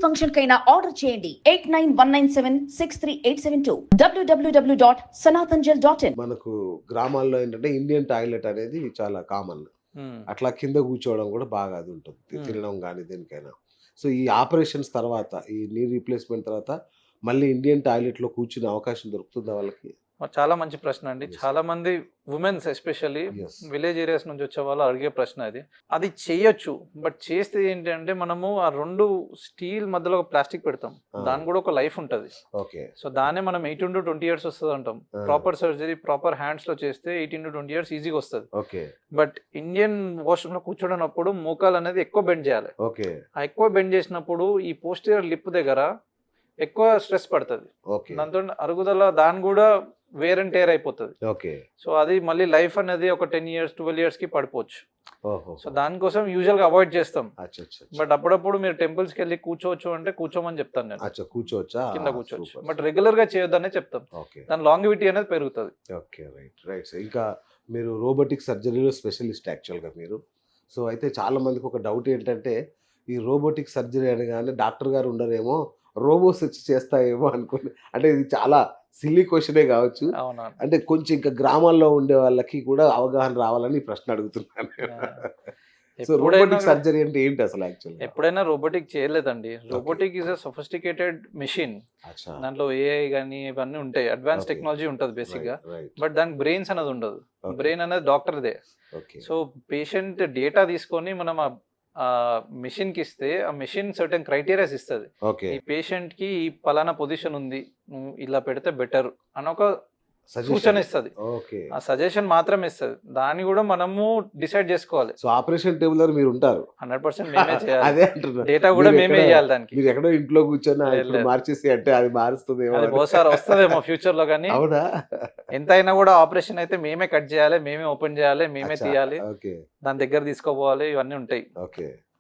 Function కైనా order చేయండి 8919763872 www.sanatanjal.in. మనకు గ్రామాల్లో ఏంటంటే ఇండియన్ టాయిలెట్ అనేది చాలా కామన్. అట్లా కింద కూర్చోవడం కూడా బాగా అది ఉంటుంది, తినడం కానీ దేనికైనా. సో ఈ ఆపరేషన్స్ తర్వాత, ఈ నీ రీప్లేస్మెంట్ తర్వాత మళ్ళీ ఇండియన్ టాయిలెట్లో కూర్చునే అవకాశం దొరుకుతుందా వాళ్ళకి? చాలా మంచి ప్రశ్న అండి. చాలా మంది ఉమెన్స్ ఎస్పెషల్లీ విలేజ్ ఏరియాస్ నుంచి వచ్చే వాళ్ళు అడిగే ప్రశ్న అది చేయొచ్చు. బట్ చేస్తే ఏంటంటే మనము ఆ రెండు స్టీల్ మధ్యలో ఒక ప్లాస్టిక్ పెడతాం, దాని కూడా ఒక లైఫ్ ఉంటుంది. సో దాన్ని మనం 18 to 20 years వస్తుంది అంటాం. ప్రాపర్ సర్జరీ ప్రాపర్ హ్యాండ్స్ లో చేస్తే 18 to 20 years ఈజీగా వస్తుంది. బట్ ఇండియన్ వాష్రూమ్ లో కూర్చోడనప్పుడు మోకాలు అనేది ఎక్కువ బెండ్ చేయాలి. ఆ ఎక్కువ బెండ్ చేసినప్పుడు ఈ పోస్టీరియర్ లిప్ దగ్గర ఎక్కువ స్ట్రెస్ పడుతుంది. దాంతో అరుగుదల దాని కూడా వేర్ అండ్ టేర్ అయిపోతుంది. సో అది మళ్ళీ లైఫ్ అనేది ఒక 10 years 12 years కి పడిపోవచ్చు. సో దానికోసం యూజువల్ గా అవాయిడ్ చేస్తాం. బట్ అప్పుడప్పుడు మీరు టెంపుల్స్ కి వెళ్ళి కూర్చోవచ్చు అంటే కూర్చోమని చెప్తాను నేను. కూర్చోవచ్చా? కింద కూర్చోవచ్చు, బట్ రెగ్యులర్ గా చేయొద్దనే చెప్తాం. దాని లాంగివిటీ అనేది పెరుగుతుంది. ఇంకా మీరు రోబోటిక్ సర్జరీలో స్పెషలిస్ట్ యాక్చువల్గా మీరు. సో అయితే చాలా మందికి ఒక డౌట్ ఏంటంటే, ఈ రోబోటిక్ సర్జరీ అనగానే డాక్టర్ గారు ఉండరేమో, రోబోట్స్ వచ్చి చేస్తాయేమో అనుకుని. అంటే ఇది చాలా సిల్లీ క్వశ్చనే కావచ్చు. అంటే కొంచెం ఇంకా గ్రామాల్లో ఉండే వాళ్ళకి కూడా అవగాహన రావాలని ఈ ప్రశ్న అడుగుతున్నాను. సో రోబోటిక్ సర్జరీ అంటే ఏంటి అసలు యాక్చువల్? ఎప్పుడైనా రోబోటిక్ చేయలేదండి. Robotic is a sophisticated machine. దాంట్లో ఏఐ కానీ ఇవన్నీ ఉంటాయి, అడ్వాన్స్ టెక్నాలజీ ఉంటుంది బేసిక్ గా. బట్ దానికి బ్రెయిన్స్ అనేది ఉండదు. బ్రెయిన్ అనేది డాక్టర్దే. సో పేషెంట్ డేటా తీసుకొని మనం ఆ మెషిన్ కి ఇస్తే ఆ మెషిన్ సర్టెన్ క్రైటీరియాస్ ఇస్తుంది. ఈ పేషెంట్ కి ఈ పలానా పొజిషన్ ఉంది, నువ్వు ఇలా పెడితే బెటర్ అని ఒక సూచన ఇస్తుంది. ఆ సజెషన్ మాత్రమే ఇస్తుంది. దాన్ని కూడా మనము డిసైడ్ చేసుకోవాలి. సో ఆపరేషన్ టేబుల్ దగ్గర మీరు ఉంటారు, 100% మేమే చేయాలి. అదే అంటున్నా, డేటా కూడా మేమే ఇవ్వాలి. దానికి మీరు ఎక్కడో ఇంట్లో కూర్చొని మార్చేసి అంటే అది మారుస్తుంది, ఒకసారి వస్తుందేమో ఫ్యూచర్ లో. కానీ ఎంత అయినా కూడా ఆపరేషన్ అయితే మేమే కట్ చేయాలి, మేమే ఓపెన్ చేయాలి, మేమే తీయాలి, దాని దగ్గర తీసుకోపోవాలి, ఇవన్నీ ఉంటాయి.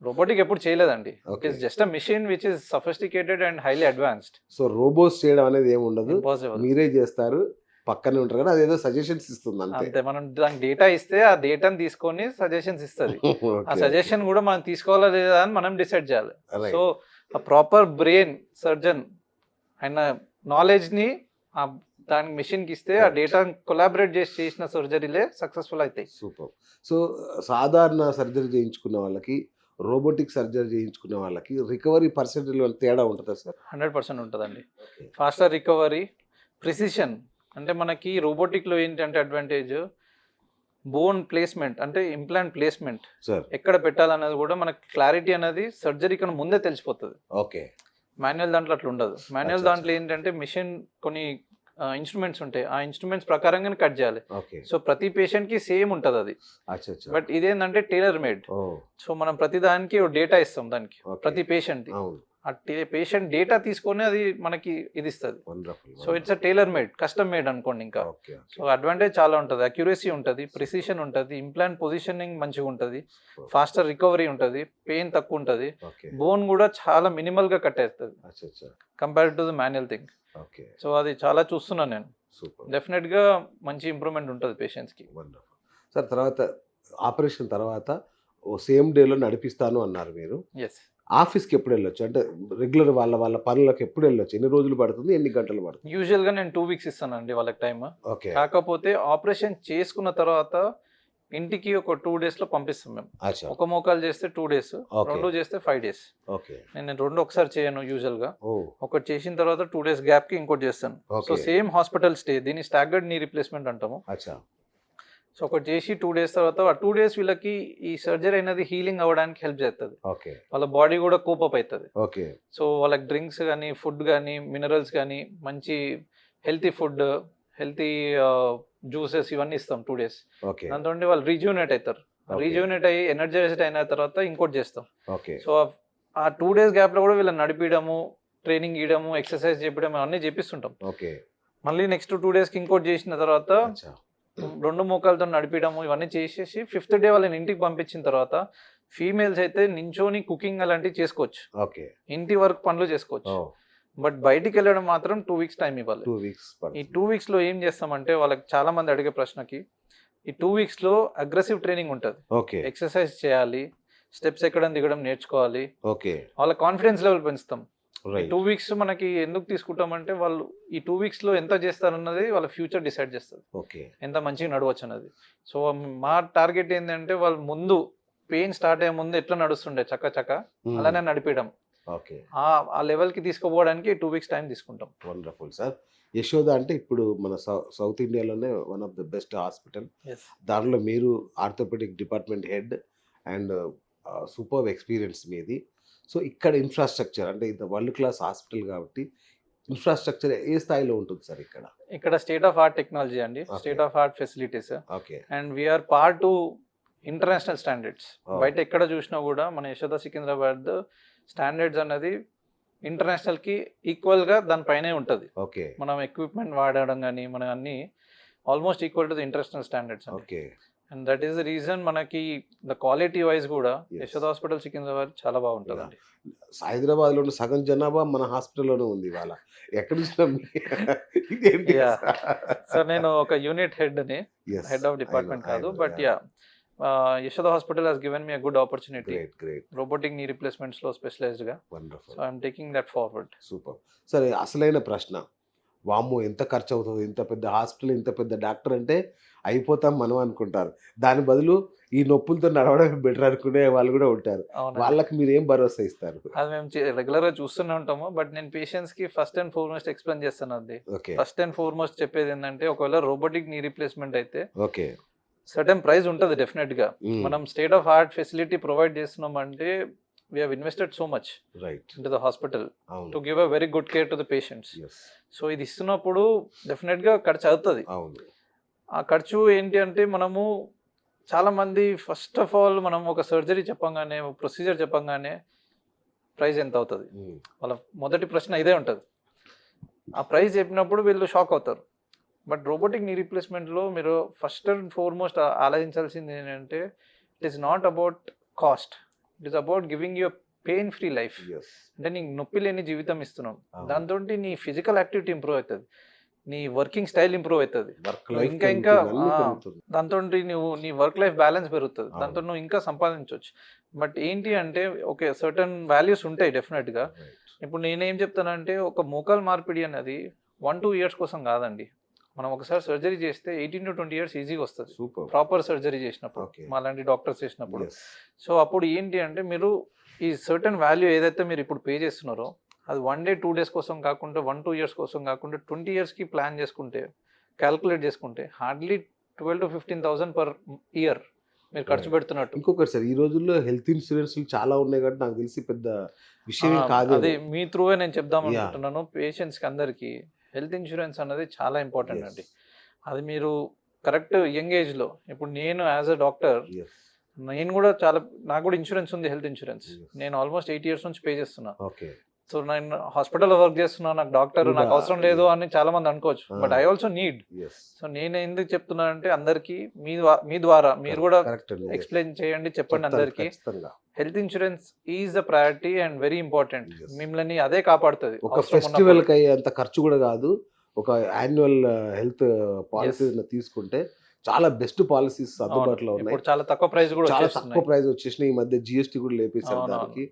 రోబోటిక్ ఎప్పుడు చేయలేదండి. It is just a machine which is sophisticated and highly advanced. So robots చేయడం అనేది ఏమి ఉండదు, మీరే చేస్తారు, పక్కనే ఉంటారు కదా, అదేదో సజెషన్స్ ఇస్తుంది అంతే. మనం దానికి డేటా ఇస్తే ఆ డేటాను తీసుకొని సజెషన్స్ ఇస్తుంది. ఆ సజెషన్ కూడా మనం తీసుకోవాలా లేదా అని మనం డిసైడ్ చేయాలి. సో ఆ ప్రాపర్ బ్రెయిన్ సర్జన్ ఆయన నాలెడ్జ్ ని దానికి మెషిన్ కి ఇస్తే ఆ డేటా కొలాబరేట్ చేసి చేసిన సర్జరీలే సక్సెస్ఫుల్ అవుతాయి. సూపర్. సో సాధారణ సర్జరీ చేయించుకున్న వాళ్ళకి, రోబోటిక్ సర్జరీ చేయించుకునే వాళ్ళకి రికవరీ పర్సెంటేజ్ తేడా ఉంటుందా సార్? 100% ఉంటుందండి. Faster recovery, precision. అంటే మనకి రోబోటిక్ లో ఏంటంటే అడ్వాంటేజ్, బోన్ ప్లేస్మెంట్ అంటే ఇంప్లాంట్ ప్లేస్మెంట్ ఎక్కడ పెట్టాలనేది కూడా మనకి క్లారిటీ అనేది సర్జరీ కన్నా ముందే తెలిసిపోతుంది. మాన్యువల్ దాంట్లో అట్లా ఉండదు. మాన్యువల్ దాంట్లో ఏంటంటే మిషన్ కొన్ని ఇన్స్ట్రుమెంట్స్ ఉంటాయి, ఆ ఇన్స్ట్రుమెంట్స్ ప్రకారంగానే కట్ చేయాలి. సో ప్రతి పేషెంట్ కి సేమ్ ఉంటుంది అది. బట్ ఇదేంటంటే టైలర్ మేడ్. సో మనం ప్రతి దానికి డేటా ఇస్తాం దానికి, ప్రతి పేషెంట్ ఆ పేషెంట్ డేటా తీసుకొని అది మనకి ఇది ఇస్తుంది. So it's a tailor made, custom made అనుకోండి. ఇంకా సో అడ్వాంటేజ్ చాలా ఉంటుంది, అక్యురసీ ఉంటుంది, ప్రిసిషన్ ఉంటుంది, ఇంప్లాంట్ పొజిషనింగ్ మంచిగా ఉంటుంది, ఫాస్టర్ రికవరీ ఉంటుంది, పెయిన్ తక్కువ ఉంటుంది, బోన్ కూడా చాలా మినిమల్ గా కట్ అవుతుంది compare to the manual thing. So అది చాలా చూస్తున్నాను నేను. డెఫినెట్ గా మంచి ఇంప్రూవ్మెంట్ ఉంటుంది పేషెంట్స్ కి. సార్ తర్వాత ఆపరేషన్ తర్వాత సేమ్ డేలో నడిపిస్తాను అన్నారు మీరు. ఆఫీస్కి ఎప్పుడు వెళ్ళొచ్చు? అంటే రెగ్యులర్ వాళ్ళ పనులకు ఎప్పుడు వెళ్ళొచ్చు? ఎన్ని రోజులు పడుతుంది, ఎన్ని గంటలు పడుతుంది? యూజువల్ గా నేను 2 weeks ఇస్తానండి వాళ్ళకి టైం. కాకపోతే ఆపరేషన్ చేసుకున్న తర్వాత ఇంటికి ఒక 2 days లో పంపిస్తాం మేము. ఒక మోకాలు చేస్తే 2 days, 2 చేస్తే 5 days. నేను 2 ఒకసారి చేయను యూజువల్ గా. ఒకటి చేసిన తర్వాత 2 days గ్యాప్ కి ఇంకోటి చేస్తాను. సో సేమ్ హాస్పిటల్ స్టే, దీన్ని స్టాగర్డ్ నీ రీప్లేస్మెంట్ అంటాము. సో ఒకటి చేసి 2 days తర్వాత ఆ 2 days వీళ్ళకి ఈ సర్జరీ అనేది హీలింగ్ అవ్వడానికి హెల్ప్ చేస్తుంది. వాళ్ళ బాడీ కూడా కోప్ అప్ అవుతుంది. సో వాళ్ళకి డ్రింక్స్ కానీ, ఫుడ్ కానీ, మినరల్స్ కానీ, మంచి హెల్తీ ఫుడ్, హెల్తీ జ్యూసెస్ ఇవన్నీ ఇస్తాం 2 days. దాంతో వాళ్ళు రీజ్యూనేట్ అవుతారు. రీజ్యూనేట్ అయ్యి ఎనర్జైజ్డ్ అయిన తర్వాత ఇంకోటి చేస్తాం. సో ఆ 2 days గ్యాప్ లో కూడా వీళ్ళని నడిపించడము, ట్రైనింగ్ ఇవ్వడము, ఎక్సర్సైజ్ చేయడం అన్నీ చేపిస్తుంటాం. మళ్ళీ నెక్స్ట్ 2 days కి ఇంకోటి చేసిన తర్వాత 2 మోకాలతో నడిపించడము ఇవన్నీ చేసేసి 5th day వాళ్ళని ఇంటికి పంపించిన తర్వాత ఫీమేల్స్ అయితే నించోని కుకింగ్ అలాంటివి చేసుకోవచ్చు, ఇంటి వర్క్ పనులు చేసుకోవచ్చు. బట్ బయటికి వెళ్ళడం మాత్రం 2 weeks టైం ఇవ్వాలి. ఈ 2 weeks లో ఏం చేస్తామంటే, వాళ్ళకి చాలా మంది అడిగే ప్రశ్నకి, ఈ 2 weeks లో అగ్రెసివ్ ట్రైనింగ్ ఉంటుంది. ఎక్సర్సైజ్ చేయాలి, స్టెప్స్ ఎక్కడం దిగడం నేర్చుకోవాలి. ఓకే. వాళ్ళ కాన్ఫిడెన్స్ లెవెల్ పెంచుతాం. రైట్. 2 వీక్స్ మనకి ఎందుకు తీసుకుంటామంటే వాళ్ళు ఈ 2 వీక్స్‌లో ఎంత చేస్తారన్నది వాళ్ళ ఫ్యూచర్ డిసైడ్ చేస్తది. ఓకే. ఎంత మంచిగా నడవచ్చు అన్నది. సో మా టార్గెట్ ఏంటంటే వాళ్ళు ముందు పెయిన్ స్టార్ట్ అయ్యే ముందు ఎట్లా నడుస్తుండే చక్క అలానే నడిపియడం. ఓకే. ఆ లెవెల్‌కి తీసుకుపోవడానికి 2 వీక్స్ టైం తీసుకుంటాం. Wonderful sir. యశోద అంటే ఇప్పుడు మన సౌత్ ఇండియాలోనే one of the best hospital. Yes. దానిలో మీరు orthopaedic department head and superb experience మీది. సో ఇక్కడ ఇన్ఫ్రాస్ట్రక్చర్ అంటే ఇంత వరల్డ్ క్లాస్ హాస్పిటల్ కాబట్టి ఇన్ఫ్రాస్ట్రక్చర్ ఏ స్థాయిలో ఉంటుంది సార్ ఇక్కడ? ఇక్కడ స్టేట్ ఆఫ్ ఆర్ట్ టెక్నాలజీ అండి. Okay. State of art facilities. Okay. And we are part to international standards. Oh. బయట ఎక్కడ చూసినా కూడా మన యశోద సికింద్రాబాద్ స్టాండర్డ్స్ అన్నది ఇంటర్నేషనల్కి ఈక్వల్గా దానిపైనే ఉంటుంది. ఓకే. మనం ఎక్విప్మెంట్ వాడడం కానీ మన అన్ని almost equal to the international standards అండి. Okay. And that is the reason మనకి ద క్వాలిటీ వైజ్ కూడా Yes. యశోద హాస్పిటల్ సికింద్రాబాద్ చాలా బాగుంటుందండి. హైదరాబాద్లో ఉన్న సగం జనాభా మన హాస్పిటల్లోనే ఉంది ఇవాళ. ఎక్కడ చూసినా ఇదేంటి? Yeah. సో నేను ఒక యూనిట్ హెడ్ని, హెడ్ ఆఫ్ డిపార్ట్మెంట్ కాదు, but yeah Yashoda hospital has given me a good opportunity. Great. Robotic knee రిప్లేస్మెంట్స్లో స్పెషలైజ్డ్గా. Wonderful. So I'm taking that forward. Super. సరే అసలైన ప్రశ్న, వామ్మో ఎంత ఖర్చు అవుతుంది, ఇంత పెద్ద హాస్పిటల్, ఇంత పెద్ద డాక్టర్ అంటే అయిపోతాం మనం అనుకుంటారు. దాని బదులు ఈ నొప్పులతో నడవడం బెటర్ అనుకునే వాళ్ళు కూడా ఉంటారు. వాళ్ళకి మీరు ఏం భరోసా ఇస్తారు? అది మేము రెగ్యులర్గా చూస్తూనే ఉంటాము. బట్ నేను పేషెంట్స్కి ఫస్ట్ అండ్ ఫార్మోస్ట్ ఎక్స్ప్లెయిన్ చేస్తాను. అది ఓకే. ఫస్ట్ అండ్ ఫార్మోస్ట్ చెప్పేది ఏంటంటే ఒకవేళ రోబోటిక్ నీ రిప్లేస్మెంట్ అయితే ఓకే. సర్టెన్ ప్రైస్ ఉంటుంది డెఫినెట్గా. మనం state of art facility provide చేస్తున్నాం అంటే we have invested so much right. into the hospital అవును. to give a very good care to the patients. Yes. So ఇది ఇస్తున్నప్పుడు డెఫినెట్గా ఖర్చు అవుతుంది. అవును. ఆ ఖర్చు ఏంటి అంటే మనము చాలామంది ఫస్ట్ ఆఫ్ ఆల్ మనం ఒక సర్జరీ చెప్పంగానే, ఒక ప్రొసీజర్ చెప్పంగానే ప్రైస్ ఎంత అవుతుంది వాళ్ళ మొదటి ప్రశ్న ఇదే ఉంటుంది. ఆ ప్రైస్ చెప్పినప్పుడు వీళ్ళు షాక్ అవుతారు. బట్ రోబోటిక్ నీ రీప్లేస్మెంట్లో మీరు ఫస్ట్ అండ్ ఫార్మోస్ట్ ఆలోచించాల్సింది ఏంటంటే it is not about cost, it is about giving you pain free life. Yes. అంటే నీకు నొప్పి లేని జీవితం ఇస్తున్నాం. అవును. దాంతో నీ ఫిజికల్ యాక్టివిటీ ఇంప్రూవ్ అవుతుంది, నీ వర్కింగ్ స్టైల్ ఇంప్రూవ్ అవుతుంది, వర్క్ లైఫ్ ఇంకా దాంతో నువ్వు నీ వర్క్ లైఫ్ బ్యాలెన్స్ పెరుగుతుంది, అవును. దాంతో నువ్వు ఇంకా సంపాదించవచ్చు. బట్ ఏంటి అంటే ఓకే సర్టన్ వాల్యూస్ ఉంటాయి డెఫినెట్గా. ఇప్పుడు నేనేం చెప్తానంటే ఒక మోకాల్ మార్పిడి అనేది 1-2 ఇయర్స్ కోసం కాదండి. మనం ఒకసారి సర్జరీ చేస్తే 18 to 20 ఇయర్స్ ఈజీగా వస్తుంది సూపర్. ప్రాపర్ సర్జరీ చేసినప్పుడు, Okay. మా లాంటి డాక్టర్స్ చేసినప్పుడు. సో అప్పుడు ఏంటి అంటే మీరు ఈ సర్టన్ వాల్యూ ఏదైతే మీరు ఇప్పుడు పే చేస్తున్నారో అది 1 day 2 days కోసం కాకుండా 1-2 years కోసం కాకుండా 20 yearsకి ప్లాన్ చేసుకుంటే, క్యాల్కులేట్ చేసుకుంటే హార్డ్లీ 12,000 to 15,000 per year మీరు ఖర్చు పెడుతున్నట్టు. ఇంకొకటి సార్, ఈ రోజుల్లో హెల్త్ ఇన్సూరెన్స్ చాలా ఉన్నాయి కాబట్టి నాకు తెలిసి పెద్ద విషయం కాదు. అదే మీ త్రూవే నేను చెప్దాం Yeah. అనుకుంటున్నాను. పేషెంట్స్కి అందరికీ హెల్త్ ఇన్సూరెన్స్ అనేది చాలా ఇంపార్టెంట్ అండి. అది మీరు కరెక్ట్ యంగ్ ఏజ్లో, ఇప్పుడు నేను యాజ్ అ డాక్టర్ నేను కూడా నాకు కూడా ఇన్సూరెన్స్ ఉంది, హెల్త్ ఇన్సూరెన్స్. Yes. నేను ఆల్మోస్ట్ 8 years నుంచి పే చేస్తున్నా. ఓకే. సో నేను హాస్పిటల్లో వర్క్ చేస్తున్నా, నాకు డాక్టర్ నాకు అవసరం లేదు అని చాలా మంది అనుకోవచ్చు. But I also need. So నేను ఎందుకు చెప్తున్నానంటే అందరికీ మీ ద్వారా మీరు కూడా ఎక్స్ప్లెయిన్ చేయండి, చెప్పండి అందరికీ. Health insurance is the priority and very important. మిమ్మల్ని అదే కాపాడుతుంది. ఒక ఫెస్టివల్ కి అంత ఖర్చు కూడా కాదు, ఒక యాన్యువల్ హెల్త్ పాలసీ తీసుకుంటే చాలా బెస్ట్ పాలసీస్ అందుబాటులో ఉన్నాయి. చాలా తక్కువ ప్రైస్ కూడా, చాలా తక్కువ ప్రైస్ వచ్చేసినాయి. ఈ మధ్య జిఎస్టీ కూడా లేపేశారు దానికి.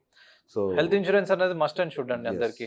సో హెల్త్ ఇన్సూరెన్స్ అనేది మస్ట్ అండ్ షుడ్ అండి అందరికీ.